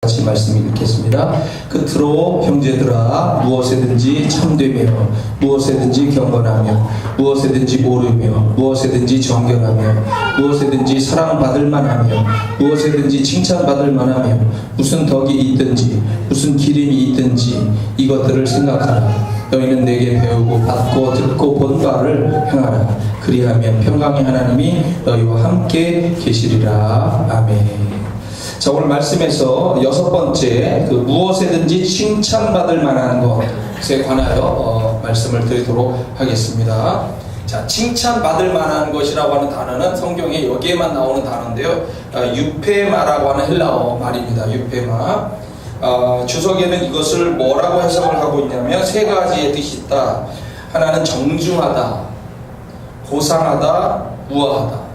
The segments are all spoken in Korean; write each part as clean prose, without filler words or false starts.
같이 말씀 읽겠습니다. 끝으로 형제들아 무엇에든지 참되며 무엇에든지 경건하며 무엇에든지 오르며 무엇에든지 정결하며 무엇에든지 사랑받을 만하며 무엇에든지 칭찬받을 만하며 무슨 덕이 있든지 무슨 기림이 있든지 이것들을 생각하라. 너희는 내게 배우고 받고 듣고 본 바를 행하라. 그리하면 평강의 하나님이 너희와 함께 계시리라. 아멘. 자, 오늘 말씀에서 여섯 번째 무엇에든지 칭찬받을 만한 것에 관하여 말씀을 드리도록 하겠습니다. 자, 칭찬받을 만한 것이라고 하는 단어는 성경에 여기에만 나오는 단어인데요. 유페마라고 하는 헬라어 말입니다. 유페마. 주석에는 이것을 뭐라고 해석을 하고 있냐면 세 가지의 뜻이 있다. 하나는 정중하다, 고상하다, 우아하다.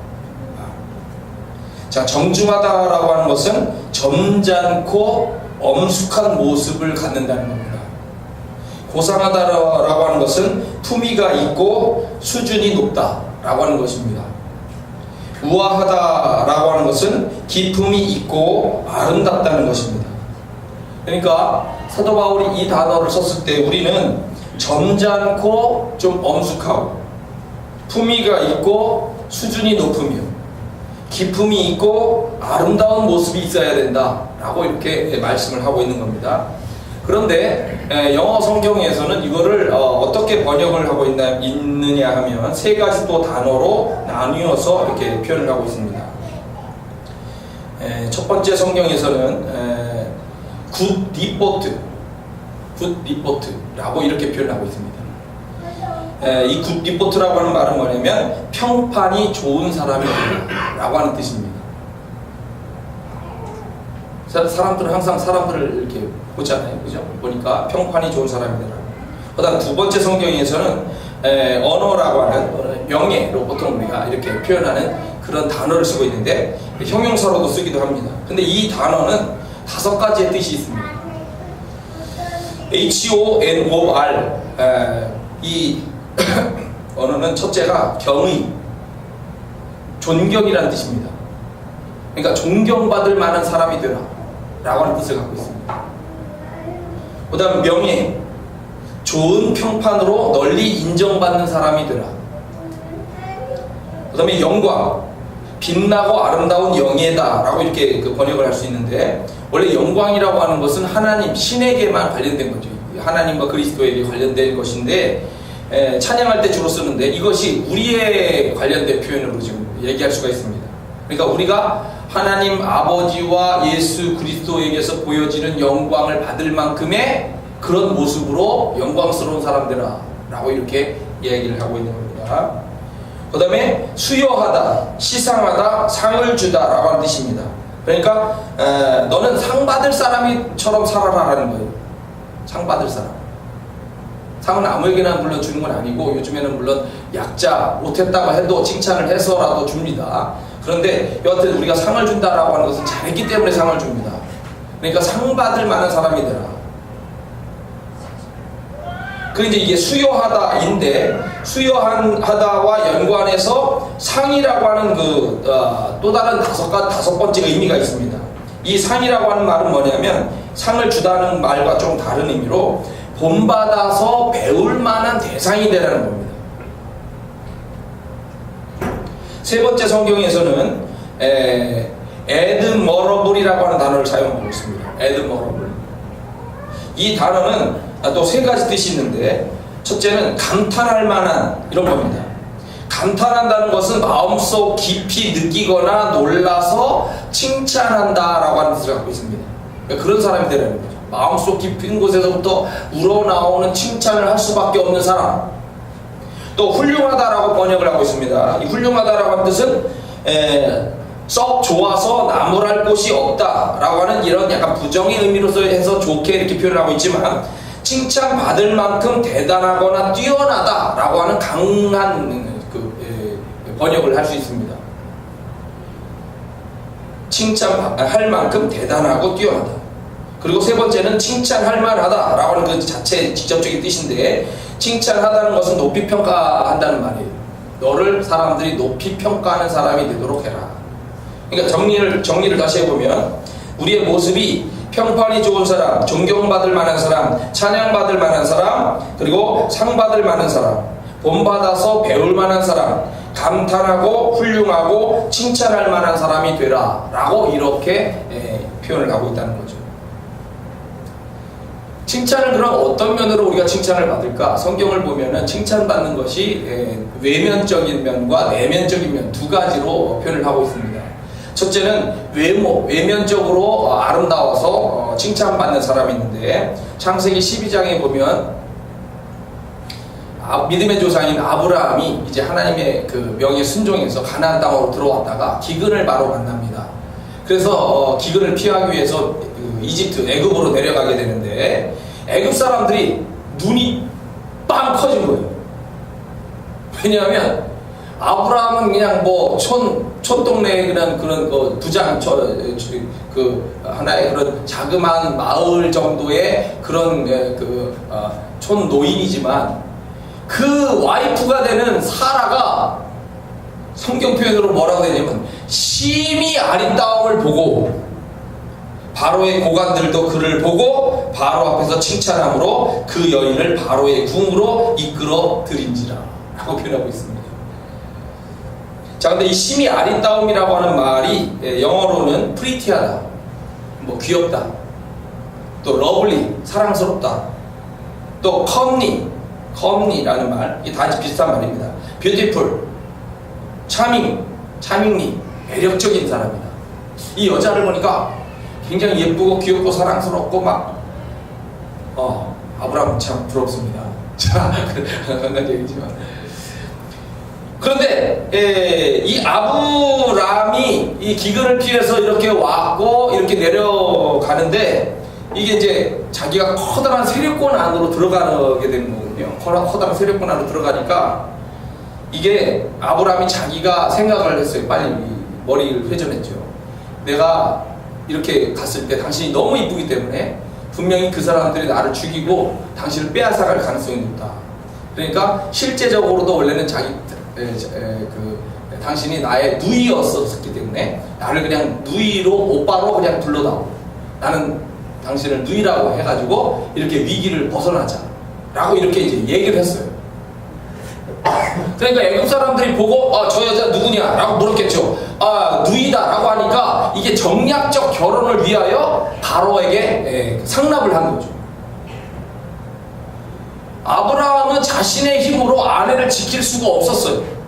자, 정중하다라고 하는 것은 점잖고 엄숙한 모습을 갖는다는 겁니다. 고상하다라고 하는 것은 품위가 있고 수준이 높다라고 하는 것입니다. 우아하다라고 하는 것은 기품이 있고 아름답다는 것입니다. 그러니까 사도 바울이 이 단어를 썼을 때 우리는 점잖고 좀 엄숙하고 품위가 있고 수준이 높으며 기품이 있고 아름다운 모습이 있어야 된다라고 이렇게 말씀을 하고 있는 겁니다. 그런데 영어 성경에서는 이거를 어떻게 번역을 하고 있느냐 하면 세 가지 또 단어로 나뉘어서 이렇게 표현을 하고 있습니다. 첫 번째 성경에서는 굿 리포트라고 이렇게 표현하고 있습니다. 이 굿 리포트라고 하는 말은 뭐냐면 평판이 좋은 사람이 되라 라고 하는 뜻입니다. 사람들은 항상 사람들을 이렇게 보잖아요, 그죠? 보니까 평판이 좋은 사람이 되라. 그다음 두 번째 성경에서는 언어라고 하는 명예로 보통 우리가 이렇게 표현하는 그런 단어를 쓰고 있는데 형용사로도 쓰기도 합니다. 근데 이 단어는 다섯 가지의 뜻이 있습니다. HONOR 이 언어는 첫째가 경의, 존경이라는 뜻입니다. 그러니까 존경받을 만한 사람이 되라 라고 하는 뜻을 갖고 있습니다. 그 다음 명예, 좋은 평판으로 널리 인정받는 사람이 되라. 그 다음에 영광, 빛나고 아름다운 영예다 라고 이렇게 번역을 할 수 있는데 원래 영광이라고 하는 것은 하나님, 신에게만 관련된 거죠. 하나님과 그리스도에게 관련된 것인데 찬양할 때 주로 쓰는데 이것이 우리에 관련된 표현으로 지금 얘기할 수가 있습니다. 그러니까 우리가 하나님 아버지와 예수 그리스도에게서 보여지는 영광을 받을 만큼의 그런 모습으로 영광스러운 사람들아 라고 이렇게 이야기를 하고 있는 겁니다. 그 다음에 수여하다, 시상하다, 상을 주다 라고 하는 뜻입니다. 그러니까 너는 상 받을 사람이처럼 살아라라는 거예요. 상 받을 사람. 상은 아무에게나 물론 주는 건 아니고 요즘에는 물론 약자 못했다고 해도 칭찬을 해서라도 줍니다. 그런데 여하튼 우리가 상을 준다라고 하는 것은 잘했기 때문에 상을 줍니다. 그러니까 상 받을 만한 사람이 되라. 그 이제 수여하다인데 수여하다와 연관해서 상이라고 하는 또 다른 다섯 번째 의미가 있습니다. 이 상이라고 하는 말은 뭐냐면 상을 주다는 말과 좀 다른 의미로 본받아서 배울 만한 대상이 되라는 겁니다. 세 번째 성경에서는 admirable이라고 하는 단어를 사용하고 있습니다. admirable. 이 단어는 또 세 가지 뜻이 있는데 첫째는 감탄할 만한 이런 겁니다. 감탄한다는 것은 마음속 깊이 느끼거나 놀라서 칭찬한다라고 하는 뜻을 갖고 있습니다. 그러니까 그런 사람이 되라는 거죠. 마음속 깊은 곳에서부터 우러나오는 칭찬을 할 수밖에 없는 사람. 또 훌륭하다라고 번역을 하고 있습니다. 이 훌륭하다라고 하는 뜻은 썩 좋아서 나무랄 곳이 없다라고 하는 이런 약간 부정의 의미로서 해서 좋게 이렇게 표현하고 있지만 칭찬받을 만큼 대단하거나 뛰어나다라고 하는 강한 번역을 할 수 있습니다. 칭찬할 만큼 대단하고 뛰어나다. 그리고 세 번째는 칭찬할 만하다 라고 하는 그 자체의 직접적인 뜻인데 칭찬하다는 것은 높이 평가한다는 말이에요. 너를 사람들이 높이 평가하는 사람이 되도록 해라. 그러니까 정리를 다시 해보면 우리의 모습이 평판이 좋은 사람, 존경받을 만한 사람, 찬양받을 만한 사람, 그리고 상받을 만한 사람, 본받아서 배울 만한 사람, 감탄하고 훌륭하고 칭찬할 만한 사람이 되라 라고 이렇게 표현을 하고 있다는 거죠. 칭찬을 그럼 어떤 면으로 우리가 칭찬을 받을까? 성경을 보면은 칭찬받는 것이 외면적인 면과 내면적인 면 두 가지로 표현을 하고 있습니다. 첫째는 외면적으로 아름다워서 칭찬받는 사람이 있는데, 창세기 12장에 보면 믿음의 조상인 아브라함이 이제 하나님의 그 명에 순종해서 가나안 땅으로 들어왔다가 기근을 바로 만납니다. 그래서 기근을 피하기 위해서 이집트, 애굽으로 내려가게 되는데, 애굽 사람들이 눈이 빵 커진 거예요. 왜냐하면 아브라함은 그냥 뭐 촌동네에 그런 부장 하나의 그런 자그마한 마을 정도의 그런 촌 노인이지만, 그 와이프가 되는 사라가 성경 표현으로 뭐라고 되냐면 심히 아름다움을 보고 바로의 고관들도 그를 보고 바로 앞에서 칭찬함으로 그 여인을 바로의 궁으로 이끌어 들인지라 라고 표현하고 있습니다. 자, 근데 이 심히 아름다움이라고 하는 말이 영어로는 프리티하다, 뭐 귀엽다, 또 러블리, 사랑스럽다, 또 컴리라는 말, 이게 다 비슷한 말입니다. 뷰티풀, 차밍리, 매력적인 사람이다. 이 여자를 보니까 굉장히 예쁘고 귀엽고 사랑스럽고 막 아브라함 참 부럽습니다. 자, 그런 얘기지만, 그런데 이 아브라함이 이 기근을 피해서 이렇게 왔고 이렇게 내려가는데, 이게 이제 자기가 커다란 세력권 안으로 들어가게 되는 거거든요. 커다란 세력권 안으로 들어가니까 이게 아브라함이 자기가 생각을 했어요. 빨리 머리를 회전했죠. 내가 이렇게 갔을 때 당신이 너무 이쁘기 때문에 분명히 그 사람들이 나를 죽이고 당신을 빼앗아갈 가능성이 높다. 그러니까 실제적으로도 원래는 당신이 나의 누이였었기 때문에 나를 그냥 누이로, 오빠로 그냥 불러다오. 나는 당신을 누이라고 해가지고 이렇게 위기를 벗어나자 라고 이렇게 이제 얘기를 했어요. 그러니까 애굽 사람들이 보고 저 여자 누구냐 라고 물었겠죠. 누이다 라고 하니까 이게 정략적 결혼을 위하여 바로에게 상납을 한 거죠. 아브라함은 자신의 힘으로 아내를 지킬 수가 없었어요.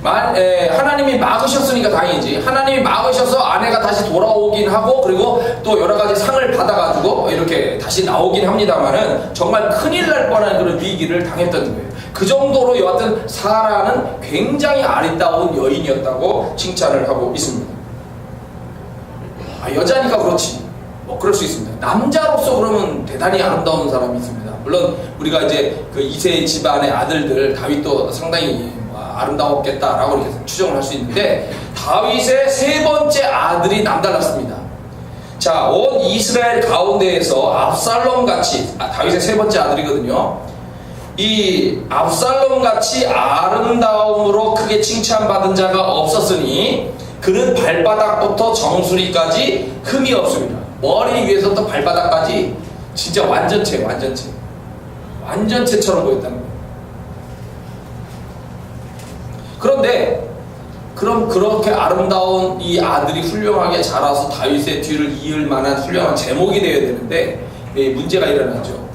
하나님이 막으셨으니까 다행이지. 하나님이 막으셔서 아내가 다시 돌아오긴 하고, 그리고 또 여러가지 상을 받아가지고 이렇게 다시 나오긴 합니다만은 정말 큰일 날 뻔한 그런 위기를 당했던 거예요. 그 정도로 여하튼 사라는 굉장히 아름다운 여인이었다고 칭찬을 하고 있습니다. 여자니까 그렇지, 뭐 그럴 수 있습니다. 남자로서 그러면 대단히 아름다운 사람이 있습니다. 물론 우리가 이제 그 이세 집안의 아들들, 다윗도 상당히 아름다웠겠다라고 이렇게 추정을 할 수 있는데, 다윗의 세 번째 아들이 남달랐습니다. 자, 온 이스라엘 가운데에서 압살롬 같이, 다윗의 세 번째 아들이거든요. 이 압살롬 같이 아름다움으로 크게 칭찬받은 자가 없었으니 그는 발바닥부터 정수리까지 흠이 없습니다. 머리 위에서부터 발바닥까지 진짜 완전체처럼 보였다는 거예요. 그런데 그럼 그렇게 아름다운 이 아들이 훌륭하게 자라서 다윗의 뒤를 이을 만한 훌륭한 제목이 되어야 되는데 문제가 일어났죠.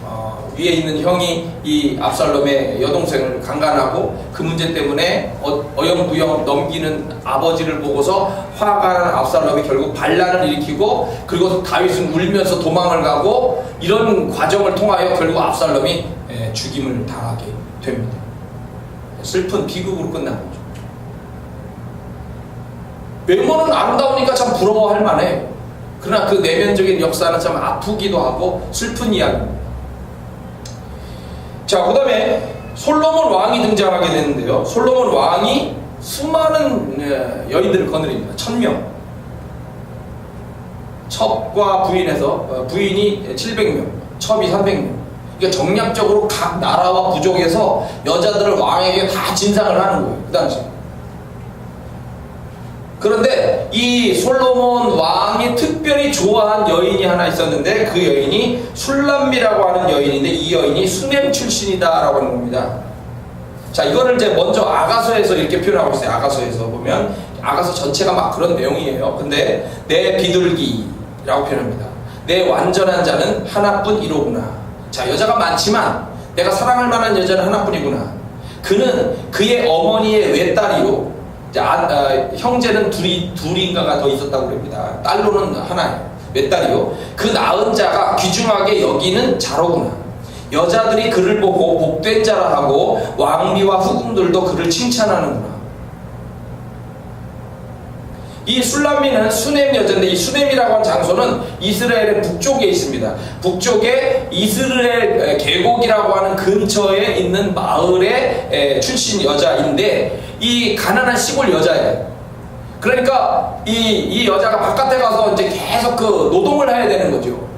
위에 있는 형이 이 압살롬의 여동생을 강간하고 그 문제 때문에 어영부영 넘기는 아버지를 보고서 화가 난 압살롬이 결국 반란을 일으키고, 그리고 다윗은 울면서 도망을 가고, 이런 과정을 통하여 결국 압살롬이 죽임을 당하게 됩니다. 슬픈 비극으로 끝난 거죠. 외모는 아름다우니까 참 부러워할 만해. 그러나 그 내면적인 역사는 참 아프기도 하고 슬픈 이야기입니다. 자, 그 다음에 솔로몬 왕이 등장하게 되는데요. 솔로몬 왕이 수많은 여인들을 거느립니다. 1000명. 첩과 부인에서 부인이 700명, 첩이 300명. 그러니까 정략적으로 각 나라와 부족에서 여자들을 왕에게 다 진상을 하는 거예요, 그 당시. 그런데 이 솔로몬 왕이 특별히 좋아한 여인이 하나 있었는데 그 여인이 술람미라고 하는 여인인데 이 여인이 수넴 출신이다라고 하는 겁니다. 자, 이거를 이제 먼저 아가서에서 이렇게 표현하고 있어요. 아가서에서 보면 아가서 전체가 막 그런 내용이에요. 근데 내 비둘기라고 표현합니다. 내 완전한 자는 하나뿐 이로구나. 자, 여자가 많지만 내가 사랑할 만한 여자는 하나뿐이구나. 그는 그의 어머니의 외딸이요. 형제는 둘인가가 더 있었다고 합니다. 딸로는 하나예요. 외딸이요. 그 낳은 자가 귀중하게 여기는 자로구나. 여자들이 그를 보고 복된 자라 하고 왕비와 후궁들도 그를 칭찬하는구나. 이 술람미는 수넴 여자인데 이 수넴이라고 하는 장소는 이스라엘의 북쪽에 있습니다. 북쪽에 이스라엘 계곡이라고 하는 근처에 있는 마을의 출신 여자인데 이 가난한 시골 여자예요. 그러니까 이 여자가 바깥에 가서 이제 계속 그 노동을 해야 되는 거죠.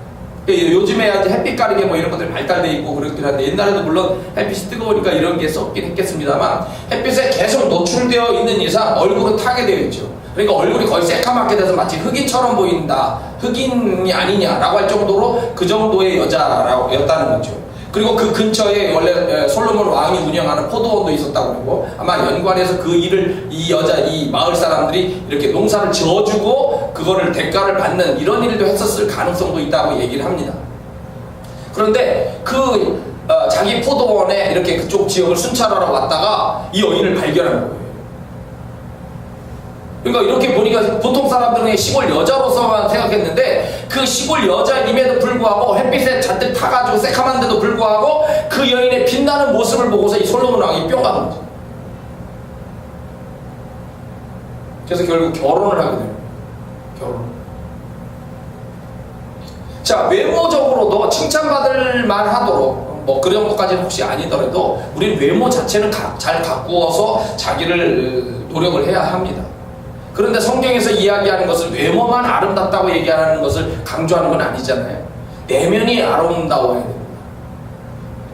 요즘에 햇빛 가리개 뭐 이런 것들이 발달돼 있고 그렇긴 한데 옛날에도 물론 햇빛이 뜨거우니까 이런 게 썩긴 했겠습니다만 햇빛에 계속 노출되어 있는 이상 얼굴은 타게 되어 있죠. 그러니까 얼굴이 거의 새까맣게 돼서 마치 흑인처럼 보인다. 흑인이 아니냐라고 할 정도로 그 정도의 여자였다는 거죠. 그리고 그 근처에 원래 솔로몬 왕이 운영하는 포도원도 있었다고 그러고 아마 연관해서 그 일을 이 마을 사람들이 이렇게 농사를 지어주고 그거를 대가를 받는 이런 일도 했었을 가능성도 있다고 얘기를 합니다. 그런데 자기 포도원에 이렇게 그쪽 지역을 순찰하러 왔다가 이 여인을 발견한 거예요. 그러니까 이렇게 보니까 보통 사람들은 시골 여자로서만 생각했는데 그 시골 여자임에도 불구하고 햇빛에 잔뜩 타가지고 새카만데도 불구하고 그 여인의 빛나는 모습을 보고서 이 솔로몬 왕이 뿅 가는 거죠. 그래서 결국 결혼을 하게 돼요. 결혼. 자, 외모적으로도 칭찬받을 만하도록 뭐 그런 것까지는 혹시 아니더라도 우리 외모 자체는 잘 가꾸어서 자기를 노력을 해야 합니다. 그런데 성경에서 이야기하는 것은 외모만 아름답다고 얘기하는 것을 강조하는 건 아니잖아요. 내면이 아름다워야 됩니다.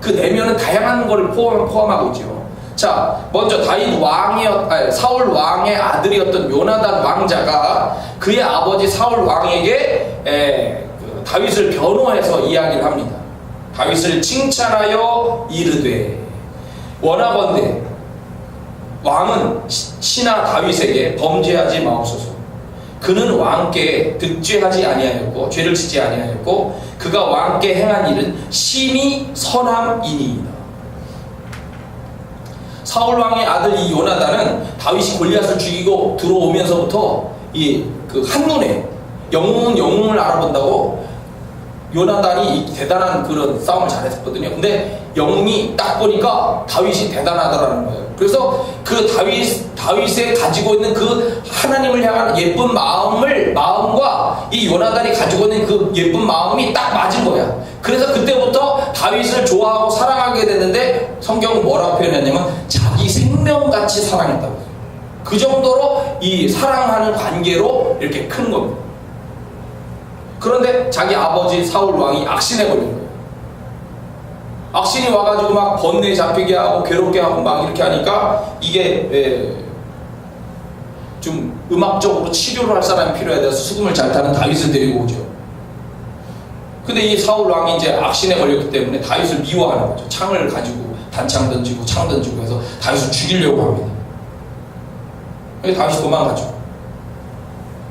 그 내면은 다양한 것을 포함하고 있죠. 자, 먼저 사울 왕의 아들이었던 요나단 왕자가 그의 아버지 사울 왕에게 다윗을 변호해서 이야기를 합니다. 다윗을 칭찬하여 이르되 원하건대 왕은 신하 다윗에게 범죄하지 마옵소서. 그는 왕께 득죄하지 아니하였고 죄를 짓지 아니하였고 그가 왕께 행한 일은 심히 선함이니이다. 사울 왕의 아들 이 요나단은 다윗이 골리앗을 죽이고 들어오면서부터 그 한눈에 영웅을 알아본다고 요나단이 대단한 그런 싸움을 잘했었거든요. 근데 영웅이 딱 보니까 다윗이 대단하더라는 거예요. 그래서 그 다윗에 가지고 있는 그 하나님을 향한 예쁜 마음과 이 요나단이 가지고 있는 그 예쁜 마음이 딱 맞은 거야. 그래서 그때부터 다윗을 좋아하고 사랑하게 됐는데 성경은 뭐라고 표현했냐면 자기 생명같이 사랑했다고. 그 정도로 이 사랑하는 관계로 이렇게 큰 겁니다. 그런데 자기 아버지 사울 왕이 악신해 버린 거예요. 악신이 와가지고 막 번뇌에 잡히게 하고 괴롭게 하고 막 이렇게 하니까 이게 좀 음악적으로 치료를 할 사람이 필요해 돼서 수금을 잘 타는 다윗을 데리고 오죠. 근데 이 사울 왕이 이제 악신에 걸렸기 때문에 다윗을 미워하는 거죠. 창을 가지고 단창 던지고 창 던지고 해서 다윗을 죽이려고 합니다. 그래서 다윗이 도망가죠.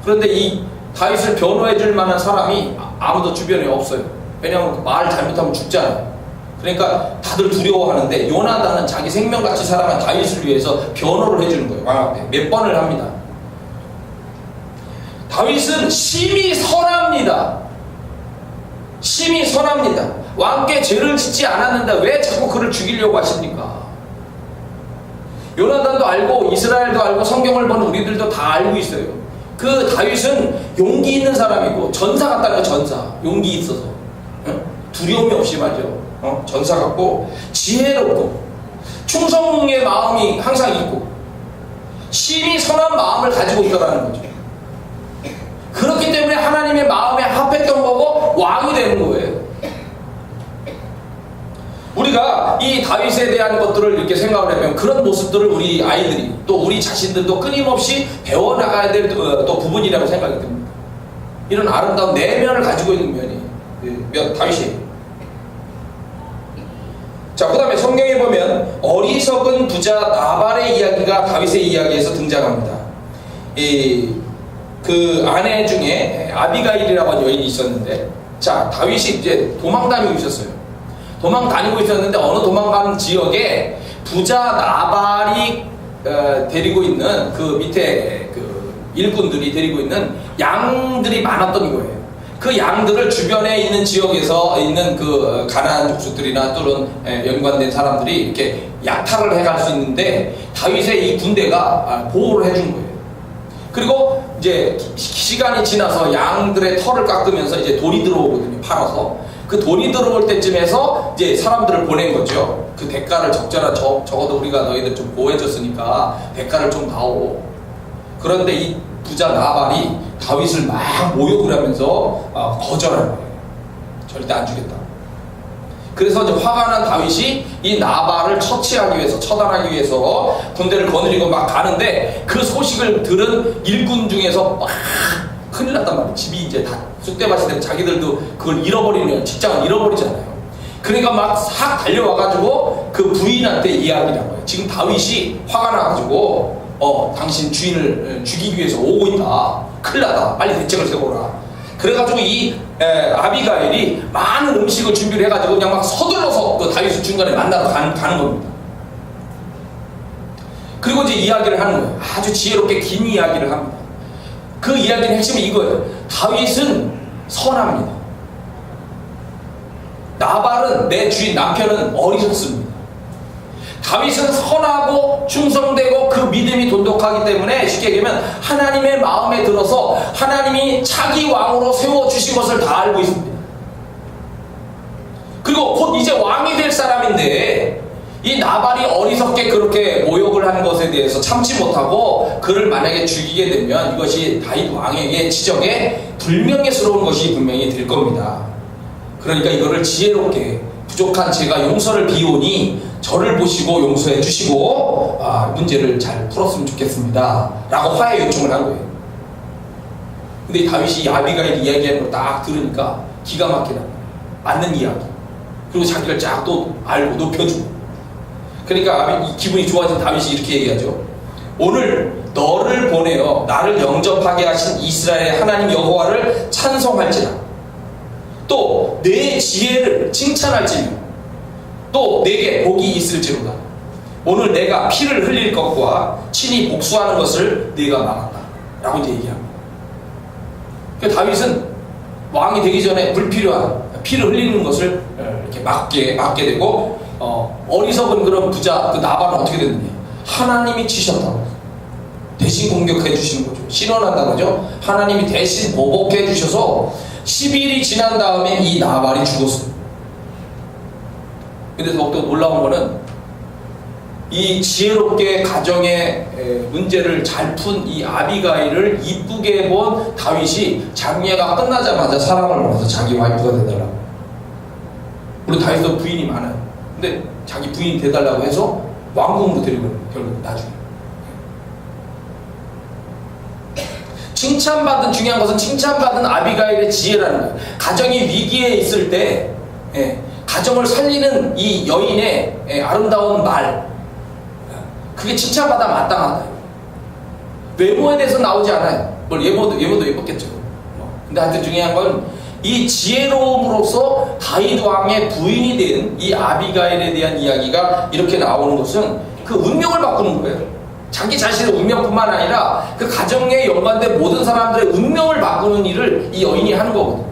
그런데 이 다윗을 변호해 줄 만한 사람이 아무도 주변에 없어요. 왜냐하면 말 잘못하면 죽잖아요. 그러니까 다들 두려워하는데 요나단은 자기 생명같이 살아간 다윗을 위해서 변호를 해주는 거예요. 왕 앞에 몇 번을 합니다. 다윗은 심히 선합니다. 심히 선합니다. 왕께 죄를 짓지 않았는데 왜 자꾸 그를 죽이려고 하십니까? 요나단도 알고 이스라엘도 알고 성경을 본 우리들도 다 알고 있어요. 그 다윗은 용기 있는 사람이고 전사 같다는 거. 전사. 용기 있어서 두려움이 없이 말이죠. 전사 같고 지혜롭고 충성의 마음이 항상 있고 심히 선한 마음을 가지고 있더라는 거죠. 그렇기 때문에 하나님의 마음에 합했던 거고 왕이 되는 거예요. 우리가 이 다윗 다윗에 대한 것들을 이렇게 생각을 해보면 그런 모습들을 우리 아이들이 또 우리 자신들도 끊임없이 배워나가야 될 또 부분이라고 생각이 듭니다. 이런 아름다운 내면을 가지고 있는 면이 다윗이에요. 자, 그 다음에 성경에 보면 어리석은 부자 나발의 이야기가 다윗의 이야기에서 등장합니다. 그 아내 중에 아비가일이라고 하는 여인이 있었는데, 자, 다윗이 이제 도망 다니고 있었어요. 도망 다니고 있었는데 어느 도망가는 지역에 부자 나발이 데리고 있는 그 밑에 그 일꾼들이 데리고 있는 양들이 많았던 거예요. 그 양들을 주변에 있는 지역에서 있는 그 가나안 족속들이나 또는 연관된 사람들이 이렇게 약탈을 해갈 수 있는데 다윗의 이 군대가 보호를 해준 거예요. 그리고 이제 시간이 지나서 양들의 털을 깎으면서 이제 돈이 들어오거든요. 팔아서 그 돈이 들어올 때쯤에서 이제 사람들을 보낸 거죠. 그 대가를 적어도 우리가 너희들 좀 보호해줬으니까 대가를 좀 다오. 그런데 이 부자 나발이 다윗을 막 모욕을 하면서 거절하는 거예요. 절대 안 주겠다. 그래서 이제 화가 난 다윗이 이 나발을 처치하기 위해서, 처단하기 위해서 군대를 거느리고 막 가는데 그 소식을 들은 일군 중에서 막 큰일 났단 말이에요. 집이 이제 다 쑥대밭이 되면 자기들도 그걸 잃어버리면 직장을 잃어버리잖아요. 그러니까 막 싹 달려와가지고 그 부인한테 이야기를 한 거예요. 지금 다윗이 화가 나가지고 당신 주인을 죽이기 위해서 오고 있다. 큰일 났다. 빨리 대책을 세워라. 그래가지고 이 아비가일이 많은 음식을 준비를 해가지고 그냥 막 서둘러서 그 다윗을 중간에 만나러 가는 겁니다. 그리고 이제 이야기를 하는 거예요. 아주 지혜롭게 긴 이야기를 합니다. 그 이야기의 핵심은 이거예요. 다윗은 선합니다. 나발은 내 주인 남편은 어리석습니다. 다윗은 선하고 충성되고 그 믿음이 돈독하기 때문에 쉽게 얘기하면 하나님의 마음에 들어서 하나님이 차기 왕으로 세워주신 것을 다 알고 있습니다. 그리고 곧 이제 왕이 될 사람인데 이 나발이 어리석게 그렇게 모욕을 한 것에 대해서 참지 못하고 그를 만약에 죽이게 되면 이것이 다윗 왕에게 지적에 불명예스러운 것이 분명히 될 겁니다. 그러니까 이거를 지혜롭게 부족한 제가 용서를 비오니 저를 보시고 용서해 주시고 문제를 잘 풀었으면 좋겠습니다 라고 화해 요청을 한 거예요. 근데 다윗이 이 아비가일 이야기하는 걸 딱 들으니까 기가 막히다. 맞는 이야기. 그리고 자기를 쫙 또 알고 높여주고. 그러니까 기분이 좋아진 다윗이 이렇게 얘기하죠. 오늘 너를 보내어 나를 영접하게 하신 이스라엘의 하나님 여호와를 찬송할지라. 또 내 지혜를 칭찬할지며 또 내게 복이 있을지로다. 오늘 내가 피를 흘릴 것과 친히 복수하는 것을 네가 막았다 라고 이제 얘기합니다. 그러니까 다윗은 왕이 되기 전에 불필요한 피를 흘리는 것을 이렇게 막게 되고 어리석은 그런 부자 그 나발은 어떻게 됐느냐, 하나님이 치셨다고 대신 공격해 주시는 거죠. 신원한다는 거죠. 하나님이 대신 보복해 주셔서 10일이 지난 다음에 이 나발이 죽었어요. 근데 더욱더 놀라운 거는 이 지혜롭게 가정의 문제를 잘 푼 이 아비가일을 이쁘게 본 다윗이 장례가 끝나자마자 사람을 불러서 자기 와이프가 되달라고. 우리 다윗도 부인이 많아요. 근데 자기 부인이 되달라고 해서 왕궁으로 데리고 결국 나중에. 칭찬받은, 중요한 것은 칭찬받은 아비가일의 지혜라는 거예요. 가정이 위기에 있을 때 가정을 살리는 이 여인의 아름다운 말, 그게 칭찬받아 마땅하다. 외모에 대해서 나오지 않아요. 뭘 외모도 예뻤겠죠. 근데 하여튼 중요한 건 이 지혜로움으로써 다윗 왕의 부인이 된 이 아비가일에 대한 이야기가 이렇게 나오는 것은 그 운명을 바꾸는 거예요. 자기 자신의 운명뿐만 아니라 그 가정에 연관된 모든 사람들의 운명을 바꾸는 일을 이 여인이 하는 거거든요.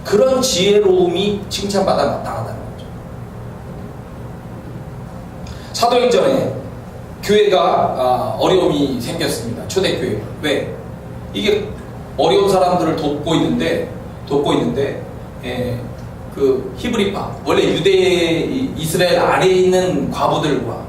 그런 지혜로움이 칭찬받아 마땅하다는 거죠. 사도행전에 교회가 어려움이 생겼습니다. 초대교회. 왜? 이게 어려운 사람들을 돕고 있는데 그 히브리파, 원래 이스라엘 안에 있는 과부들과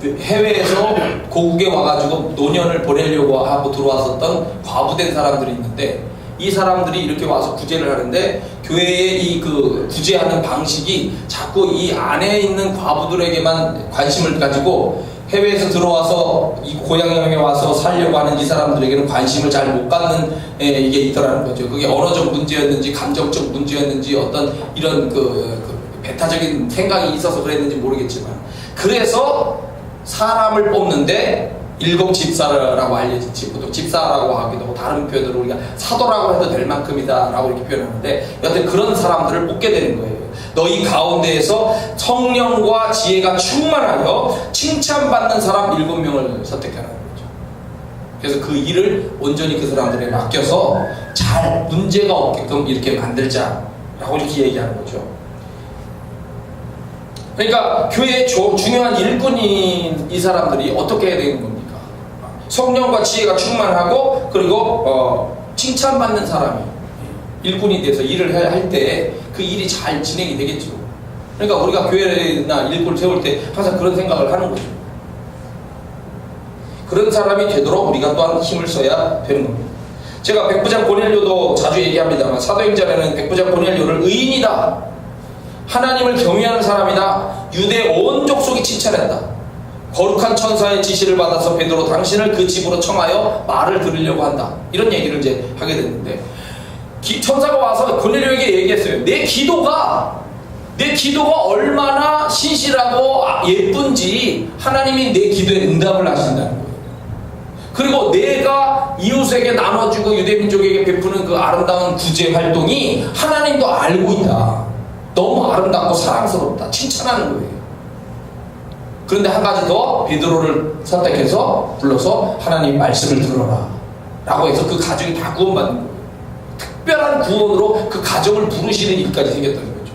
해외에서 고국에 와가지고 노년을 보내려고 하고 들어왔었던 과부된 사람들이 있는데 이 사람들이 이렇게 와서 구제를 하는데 교회의 이 그 구제하는 방식이 자꾸 이 안에 있는 과부들에게만 관심을 가지고 해외에서 들어와서 이 고향에 와서 살려고 하는 이 사람들에게는 관심을 잘 못 갖는 이게 있더라는 거죠. 그게 언어적 문제였는지 감정적 문제였는지 어떤 이런 그 배타적인 생각이 있어서 그랬는지 모르겠지만, 그래서 사람을 뽑는데 일곱 집사라고 알려지지, 보통 집사라고 하기도 하고 다른 표현으로 우리가 사도라고 해도 될 만큼이다 라고 이렇게 표현하는데, 여하튼 그런 사람들을 뽑게 되는 거예요. 너희 가운데에서 성령과 지혜가 충만하여 칭찬받는 사람 7명을 선택하라는 거죠. 그래서 그 일을 온전히 그 사람들에 맡겨서 잘 문제가 없게끔 이렇게 만들자 라고 이렇게 얘기하는 거죠. 그러니까 교회의 중요한 일꾼인 이 사람들이 어떻게 해야 되는 겁니까? 성령과 지혜가 충만하고 그리고 칭찬받는 사람이 일꾼이 돼서 일을 할 때 그 일이 잘 진행이 되겠죠. 그러니까 우리가 교회나 일꾼을 세울 때 항상 그런 생각을 하는 거죠. 그런 사람이 되도록 우리가 또한 힘을 써야 되는 겁니다. 제가 백부장 고넬료도 자주 얘기합니다만, 사도행전에는 백부장 고넬료를 의인이다, 하나님을 경외하는 사람이다, 유대 온 족속이 칭찬했다, 거룩한 천사의 지시를 받아서 베드로 당신을 그 집으로 청하여 말을 들으려고 한다, 이런 얘기를 이제 하게 됐는데, 천사가 와서 고넬료에게 얘기했어요. 내 기도가 얼마나 신실하고 예쁜지 하나님이 내 기도에 응답을 하신다는 거예요. 그리고 내가 이웃에게 나눠주고 유대민족에게 베푸는 그 아름다운 구제 활동이 하나님도 알고 있다, 너무 아름답고 사랑스럽다, 칭찬하는 거예요. 그런데 한 가지 더, 베드로를 선택해서 불러서 하나님 말씀을 들어라 라고 해서 그 가족이 다 구원받는 거예요. 특별한 구원으로 그 가정을 부르시는 일까지 생겼다는 거죠.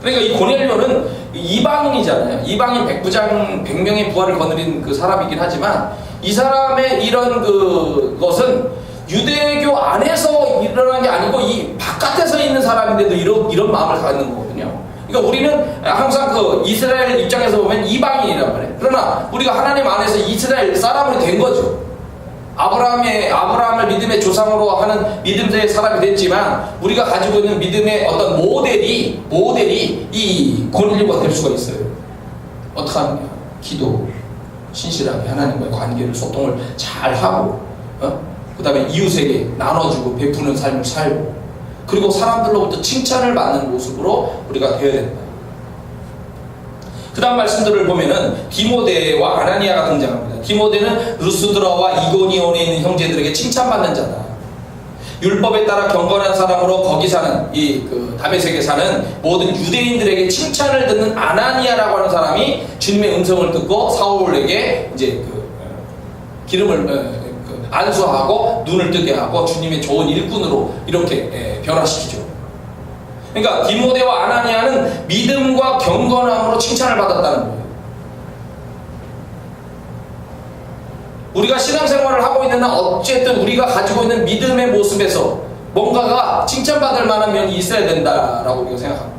그러니까 이 고넬료는 이방인이잖아요. 이방인 백부장 100명의 부하를 거느린 그 사람이긴 하지만, 이 사람의 이런 그것은 유대교 안에서 일어난 게 아니고 이 바깥에서 있는 사람인데도 이런 마음을 갖는 거거든요. 그러니까 우리는 항상 그 이스라엘 입장에서 보면 이방인이란 말이에요. 그러나 우리가 하나님 안에서 이스라엘 사람이 된 거죠. 아브라함을 믿음의 조상으로 하는 믿음의 사람이 됐지만, 우리가 가지고 있는 믿음의 어떤 모델이 이 고넬료가 될 수가 있어요. 어떻게 하느냐? 기도, 신실하게 하나님과의 관계를, 소통을 잘 하고, 그 다음에 이웃에게 나눠주고 베푸는 삶을 살고, 그리고 사람들로부터 칭찬을 받는 모습으로 우리가 되어야 된다. 그 다음 말씀들을 보면은 디모데와 아나니아가 등장합니다. 디모데는 루스드라와 이고니온에 있는 형제들에게 칭찬받는 자다. 율법에 따라 경건한 사람으로 거기 사는 그 다메섹에 사는 모든 유대인들에게 칭찬을 듣는 아나니아라고 하는 사람이 주님의 음성을 듣고 사울에게 이제 기름을 안수하고 눈을 뜨게 하고 주님의 좋은 일꾼으로 이렇게 변화시키죠. 그러니까 디모데와 아나니아는 믿음과 경건함으로 칭찬을 받았다는 거예요. 우리가 신앙생활을 하고 있는 한 어쨌든 우리가 가지고 있는 믿음의 모습에서 뭔가가 칭찬받을 만한 면이 있어야 된다라고 우리가 생각합니다.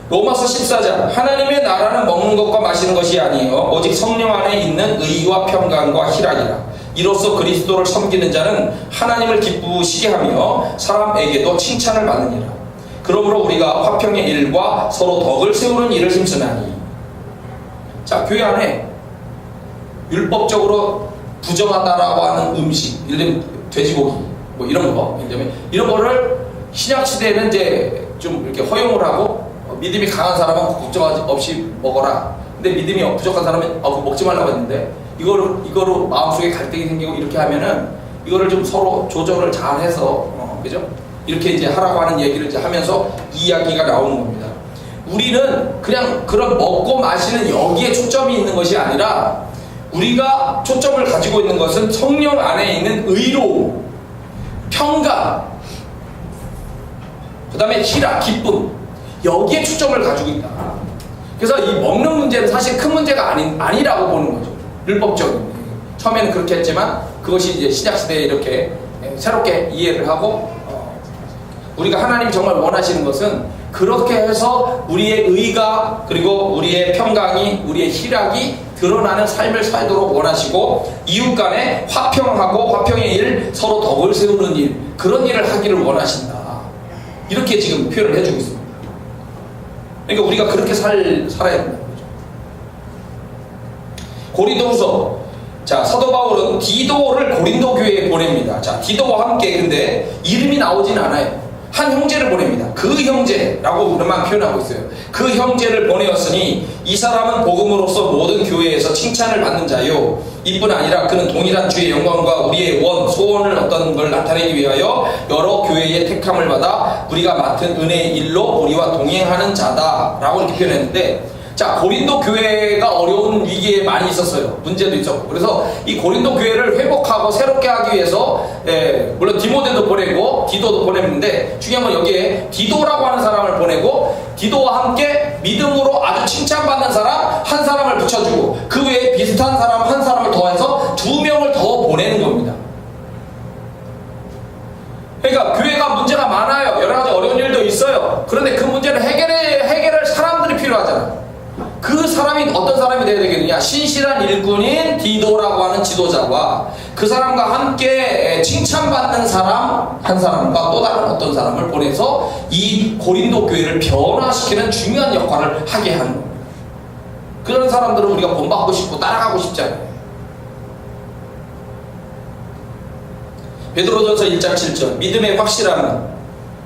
로마서 14장, 하나님의 나라는 먹는 것과 마시는 것이 아니요 오직 성령 안에 있는 의와 평강과 희락이라. 이로써 그리스도를 섬기는 자는 하나님을 기쁘시게 하며 사람에게도 칭찬을 받느니라. 그러므로 우리가 화평의 일과 서로 덕을 세우는 일을 힘쓰나니. 자, 교회 안에 율법적으로 부정하다라고 하는 음식, 예를 들면 돼지고기 뭐 이런 거, 예를 들면 이런 거를 신약 시대에는 이제 좀 이렇게 허용을 하고, 믿음이 강한 사람은 걱정 없이 먹어라. 근데 믿음이 부족한 사람은 먹지 말라고 했는데, 이거로 마음속에 갈등이 생기고 이렇게 하면은 이거를 좀 서로 조절을 잘 해서, 그죠? 이렇게 이제 하라고 하는 얘기를 이제 하면서 이야기가 나오는 겁니다. 우리는 그냥 그런 먹고 마시는 여기에 초점이 있는 것이 아니라, 우리가 초점을 가지고 있는 것은 성령 안에 있는 의로움, 평강, 그 다음에 희락, 기쁨, 여기에 초점을 가지고 있다. 그래서 이 먹는 문제는 사실 큰 문제가 아니라고 보는 거죠. 율법적인. 처음에는 그렇게 했지만 그것이 이제 신약시대에 이렇게 새롭게 이해를 하고, 우리가 하나님이 정말 원하시는 것은 그렇게 해서 우리의 의가, 그리고 우리의 평강이, 우리의 희락이 드러나는 삶을 살도록 원하시고 이웃 간에 화평하고 화평의 일, 서로 덕을 세우는 일, 그런 일을 하기를 원하신다. 이렇게 지금 표현을 해주고 있습니다. 그러니까 우리가 그렇게 살아야 된다는 거죠. 고린도후서, 자, 사도 바울은 디도를 고린도 교회에 보냅니다. 자, 디도와 함께, 근데 이름이 나오진 않아요. 한 형제를 보냅니다. 그 형제라고만 표현하고 있어요. 그 형제를 보내었으니 이 사람은 복음으로서 모든 교회에서 칭찬을 받는 자요, 이뿐 아니라 그는 동일한 주의 영광과 우리의 소원을 어떤 걸 나타내기 위하여 여러 교회의 택함을 받아 우리가 맡은 은혜의 일로 우리와 동행하는 자다 라고 이렇게 표현했는데, 자, 고린도 교회가 어려운 위기에 많이 있었어요. 문제도 있었고. 그래서 이 고린도 교회를 회복하고 새롭게 하기 위해서, 물론 디모데도 보내고 디도도 보냈는데, 중요한 건 여기에 디도라고 하는 사람을 보내고, 디도와 함께 믿음으로 아주 칭찬받는 사람 한 사람을 붙여주고, 그 외에 비슷한 사람 한 사람을 더해서 2명을 더 보내는 겁니다. 그러니까 교회가 문제가 많아요. 여러 가지 어려운 일도 있어요. 그런데 그 문제를 해결할 사람들이 필요하잖아요. 그 사람이 어떤 사람이 되어야 되겠느냐? 신실한 일꾼인 디도라고 하는 지도자와 그 사람과 함께 칭찬받는 사람 한 사람과 또 다른 어떤 사람을 보내서 이 고린도 교회를 변화시키는 중요한 역할을 하게 하는 겁니다. 그런 사람들은 우리가 본받고 싶고 따라가고 싶지 않아요. 베드로전서 1장 7절, 믿음의 확실함은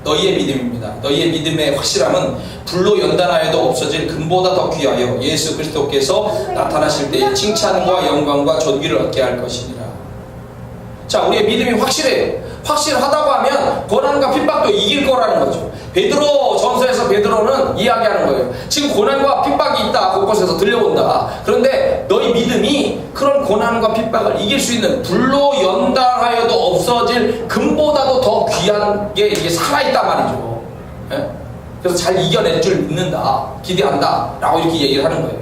너희의 믿음입니다. 너희의 믿음의 확실함은 불로 연단하여도 없어질 금보다 더 귀하여 예수 그리스도께서 나타나실 때에 칭찬과 영광과 존귀를 얻게 할 것이니라. 자, 우리의 믿음이 확실해요. 확실하다고 하면 고난과 핍박도 이길 거라는 거죠. 베드로 전서에서 베드로는 이야기하는 거예요. 지금 고난과 핍박이 있다. 곳곳에서 들려온다. 그런데 너희 믿음이 그런 고난과 핍박을 이길 수 있는, 불로 연단하여도 없어질 금보다도 더 귀한 게 이게 살아있단 말이죠. 예? 그래서 잘 이겨낼 줄 믿는다, 기대한다 라고 이렇게 얘기를 하는 거예요.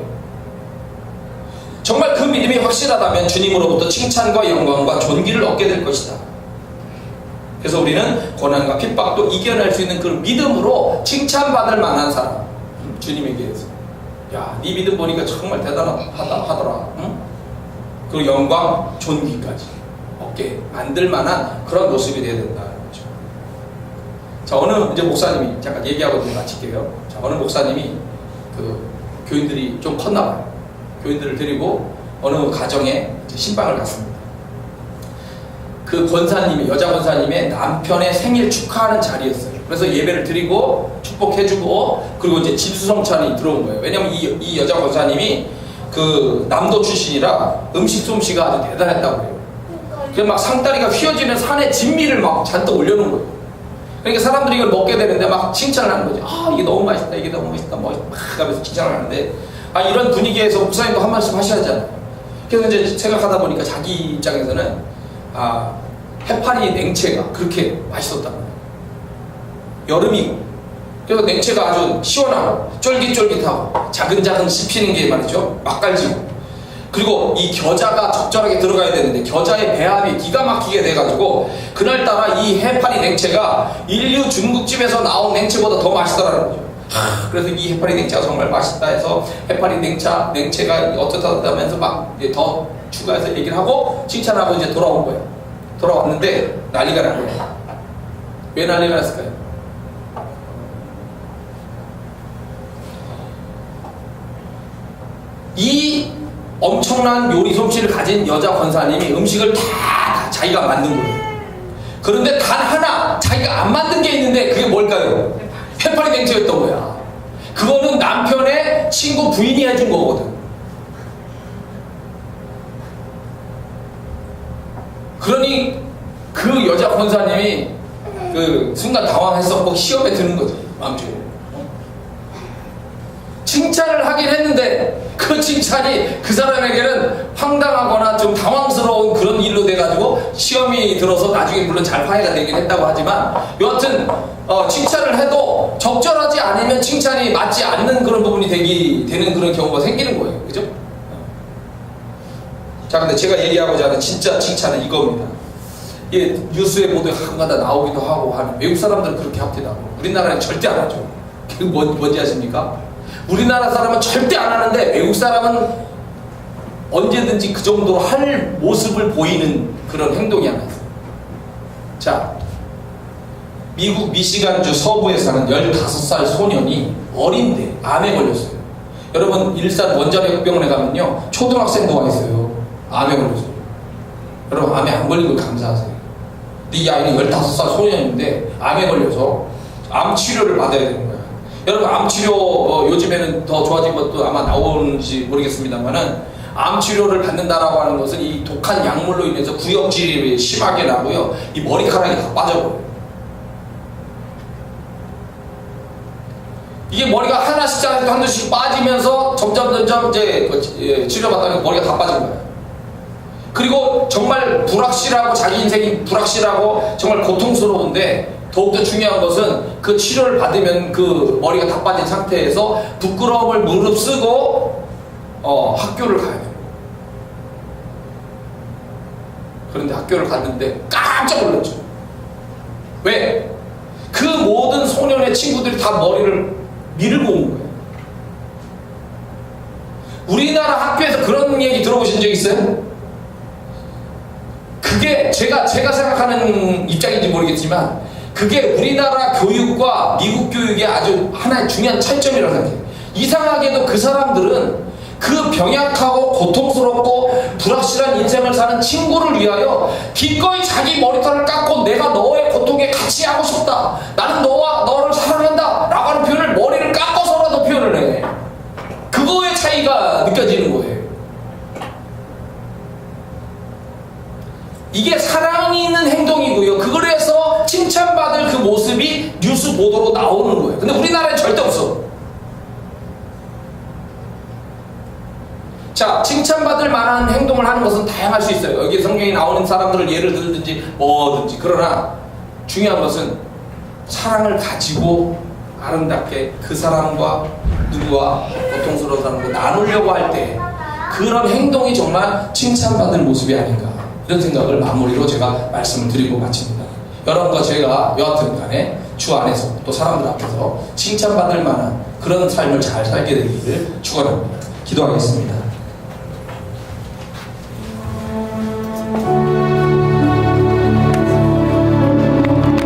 정말 그 믿음이 확실하다면 주님으로부터 칭찬과 영광과 존귀를 얻게 될 것이다. 그래서 우리는 고난과 핍박도 이겨낼 수 있는 그 믿음으로 칭찬받을 만한 사람, 주님에게서, 야, 네 믿음 보니까 정말 대단하더라. 응? 그리고 영광, 존귀까지 얻게 만들 만한 그런 모습이 되어야 된다는 거죠. 자, 어느 이제 목사님이, 잠깐 얘기하고 좀 마칠게요. 자, 어느 목사님이 그 교인들이 좀 컸나 봐요. 교인들을 데리고 어느 가정에 신방을 갔습니다. 그 권사님이, 여자 권사님의 남편의 생일 축하하는 자리였어요. 그래서 예배를 드리고 축복해주고, 그리고 이제 진수성찬이 들어온 거예요. 왜냐면 이 여자 권사님이 그 남도 출신이라 음식 솜씨가 아주 대단했다고 해요. 그래서 막 상다리가 휘어지는 산의 진미를 막 잔뜩 올려놓은 거예요. 그러니까 사람들이 이걸 먹게 되는데 막 칭찬을 하는 거죠. 아, 이게 너무 맛있다, 이게 너무 맛있다, 막 하면서 칭찬을 하는데, 아, 이런 분위기에서 목사님도 한 말씀 하셔야 하잖아요. 그래서 이제 생각하다 보니까 자기 입장에서는, 아, 해파리 냉채가 그렇게 맛있었단 말이에요. 여름이고, 그래서 냉채가 아주 시원하고 쫄깃쫄깃하고 자근자근 씹히는 게 말이죠, 맛깔지고, 그리고 이 겨자가 적절하게 들어가야 되는데 겨자의 배합이 기가 막히게 돼가지고 그날따라 이 해파리 냉채가 인류 중국집에서 나온 냉채보다 더 맛있더라는 거죠. 그래서 이 해파리 냉채가 정말 맛있다 해서 해파리 냉채가 어떻다면서 막 더 추가해서 얘기를 하고 칭찬하고 이제 돌아온 거예요. 돌아왔는데 난리가 난 거예요. 왜 난리가 났을까요? 이 엄청난 요리 솜씨를 가진 여자 권사님이 음식을 다 자기가 만든 거예요. 그런데 단 하나 자기가 안 만든 게 있는데 그게 뭘까요? 해파리 냉채였던 거야. 그거는 남편의 친구 부인이 해준 거거든. 그러니 그 여자 권사님이 그 순간 당황했었고 시험에 드는 거지, 마음속에. 칭찬을 하긴 했는데 그 칭찬이 그 사람에게는 황당하거나 좀 당황스러운 그런 일로 돼가지고 시험이 들어서 나중에 물론 잘 화해가 되긴 했다고 하지만, 여하튼 칭찬을 해도 적절하지 않으면 칭찬이 맞지 않는 그런 부분이 되는 그런 경우가 생기는 거예요. 그죠? 자, 근데 제가 얘기하고자 하는 진짜 칭찬은 이겁니다. 이게 뉴스에 보도에 가끔가다 나오기도 하고 하는, 외국 사람들은 그렇게 합니다. 우리나라는 절대 안 하죠. 그게 뭔지 아십니까? 우리나라 사람은 절대 안 하는데 외국 사람은 언제든지 그 정도로 할 모습을 보이는 그런 행동이 하나 있어요. 자, 미국 미시간주 서부에 사는 15살 소년이 어린데 암에 걸렸어요. 여러분, 일산 원자력병원에 가면요, 초등학생도 와 있어요. 암에 걸렸어요. 여러분, 암에 안 걸린 걸 감사하세요. 근데 이 아이는 15살 소년인데 암에 걸려서 암 치료를 받아야 되는 거야. 여러분, 암 치료 요즘에는 더 좋아진 것도 아마 나오는지 모르겠습니다만은, 암 치료를 받는다라고 하는 것은 이 독한 약물로 인해서 구역질이 심하게 나고요, 이 머리카락이 다 빠져버려요. 이게 머리가 하나씩 한두씩 빠지면서 점점 이제 치료받다가 머리가 다 빠진 거예요. 그리고 정말 불확실하고, 자기 인생이 불확실하고 정말 고통스러운데, 더욱더 중요한 것은 그 치료를 받으면 그 머리가 다 빠진 상태에서 부끄러움을 무릅쓰고 학교를 가야 돼요. 그런데 학교를 갔는데 깜짝 놀랐죠. 왜? 그 모든 소년의 친구들이 다 머리를 밀고 온 거예요. 우리나라 학교에서 그런 얘기 들어보신 적 있어요? 그게 제가 생각하는 입장인지 모르겠지만, 그게 우리나라 교육과 미국 교육의 아주 하나의 중요한 차이점이라고 생각해요. 이상하게도 그 사람들은 그 병약하고 고통스럽고 불확실한 인생을 사는 친구를 위하여 기꺼이 자기 머리카락을 깎고 내가 너의 고통에 같이 하고 싶다, 나는 너를 사랑한다 라고 하는 표현을 머리를 깎아서라도 표현을 해. 그거의 차이가 느껴지는 거예요. 이게 사랑이 있는 행동이고요, 그걸 해서 칭찬받을 그 모습이 뉴스 보도로 나오는 거예요. 근데 우리나라엔 절대 없어. 자, 칭찬받을 만한 행동을 하는 것은 다양할 수 있어요. 여기 성경에 나오는 사람들을 예를 들든지 뭐든지. 그러나 중요한 것은 사랑을 가지고 아름답게 그 사람과 누구와 고통스러운 사람과 나누려고 할 때 그런 행동이 정말 칭찬받을 모습이 아닌가, 이런 생각을 마무리로 제가 말씀을 드리고 마칩니다. 여러분과 제가 여하튼 간에 주 안에서 또 사람들 앞에서 칭찬받을 만한 그런 삶을 잘 살게 되기를 축원합니다. 기도하겠습니다.